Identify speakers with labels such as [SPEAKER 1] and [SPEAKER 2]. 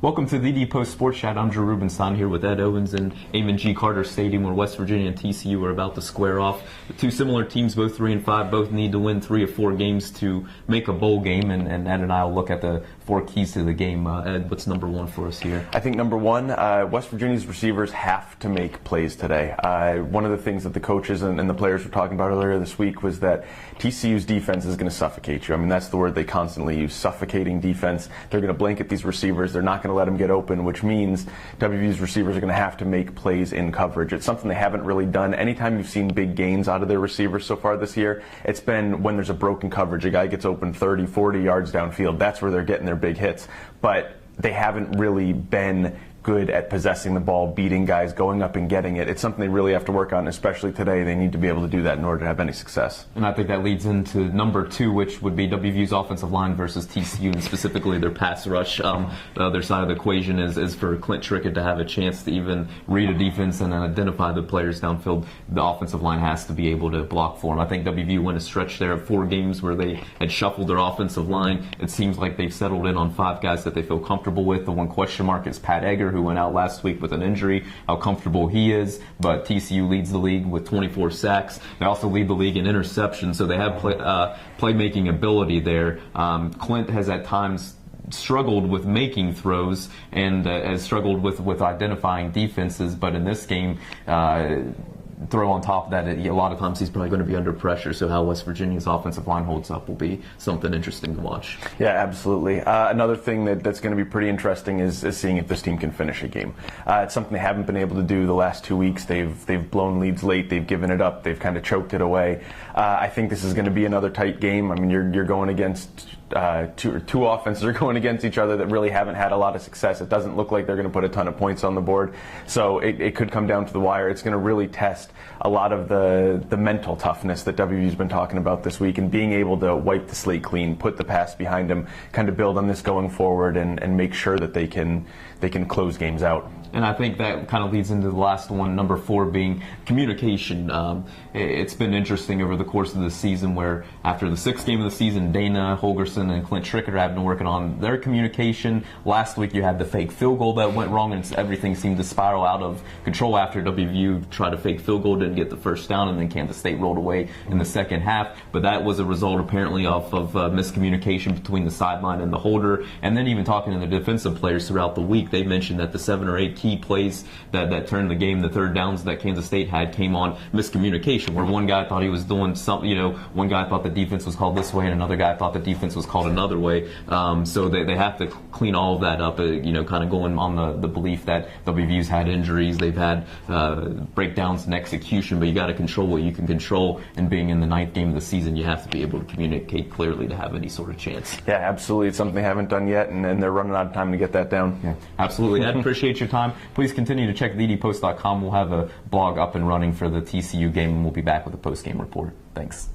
[SPEAKER 1] Welcome to the DPost Sports Chat. I'm Drew Rubenstein here with Ed Owens in Amon G. Carter Stadium, where West Virginia and TCU are about to square off. The two similar teams, both 3-5, both need to win 3 of 4 games to make a bowl game, and Ed and I will look at the 4 keys to the game. Ed, what's number 1 for us here?
[SPEAKER 2] I think number 1, West Virginia's receivers have to make plays today. One of the things that the coaches and the players were talking about earlier this week was that TCU's defense is going to suffocate you. I mean, that's the word they constantly use, suffocating defense. They're going to blanket these receivers. They're not going to let them get open, which means WVU's receivers are going to have to make plays in coverage. It's something they haven't really done. Anytime you've seen big gains out of their receivers so far this year, it's been when there's a broken coverage. A guy gets open 30, 40 yards downfield. That's where they're getting their big hits. But they haven't really been good at possessing the ball, beating guys, going up and getting it. It's something they really have to work on, especially today. They need to be able to do that in order to have any success.
[SPEAKER 1] And I think that leads into number 2, which would be WVU's offensive line versus TCU, and specifically their pass rush. The other side of the equation is for Clint Trickett to have a chance to even read a defense and identify the players downfield. The offensive line has to be able to block for him. I think WVU went a stretch there of 4 games where they had shuffled their offensive line. It seems like they've settled in on 5 guys that they feel comfortable with. The one question mark is Pat Egger, who went out last week with an injury, how comfortable he is. But TCU leads the league with 24 sacks. They also lead the league in interceptions, so they have playmaking ability there. Clint has at times struggled with making throws and has struggled with identifying defenses, but in this game, throw on top of that, a lot of times he's probably going to be under pressure, so how West Virginia's offensive line holds up will be something interesting to watch.
[SPEAKER 2] Yeah, absolutely. Another thing that's going to be pretty interesting is seeing if this team can finish a game. It's something they haven't been able to do the last 2 weeks. They've blown leads late. They've given it up. They've kind of choked it away. I think this is going to be another tight game. I mean, you're going against two offenses are going against each other that really haven't had a lot of success. It doesn't look like they're going to put a ton of points on the board, so it could come down to the wire. It's going to really test a lot of the mental toughness that WVU's been talking about this week, and being able to wipe the slate clean, put the past behind them, kind of build on this going forward, and make sure that they can close games out.
[SPEAKER 1] And I think that kind of leads into the last one, number 4, being communication. It's been interesting over the course of the season where after the 6th game of the season, Dana Holgerson and Clint Trickett have been working on their communication. Last week you had the fake field goal that went wrong, and everything seemed to spiral out of control after WVU tried a fake field goal, didn't get the first down, and then Kansas State rolled away in the second half. But that was a result apparently off of miscommunication between the sideline and the holder. And then even talking to the defensive players throughout the week, they mentioned that the 7 or 8 key plays that turned the game, the third downs that Kansas State had, came on miscommunication, where one guy thought he was doing something, one guy thought the defense was called this way and another guy thought the defense was called another way. So they have to clean all of that up, kind of going on the belief that WVU's had injuries, they've had breakdowns in execution, but you got to control what you can control, and being in the 9th game of the season, you have to be able to communicate clearly to have any sort of chance.
[SPEAKER 2] Yeah, absolutely. It's something they haven't done yet, and they're running out of time to get that down.
[SPEAKER 1] Yeah, absolutely. Ed, appreciate your time. Please continue to check TheDPost.com. We'll have a blog up and running for the TCU game, and we'll be back with a post-game report. Thanks.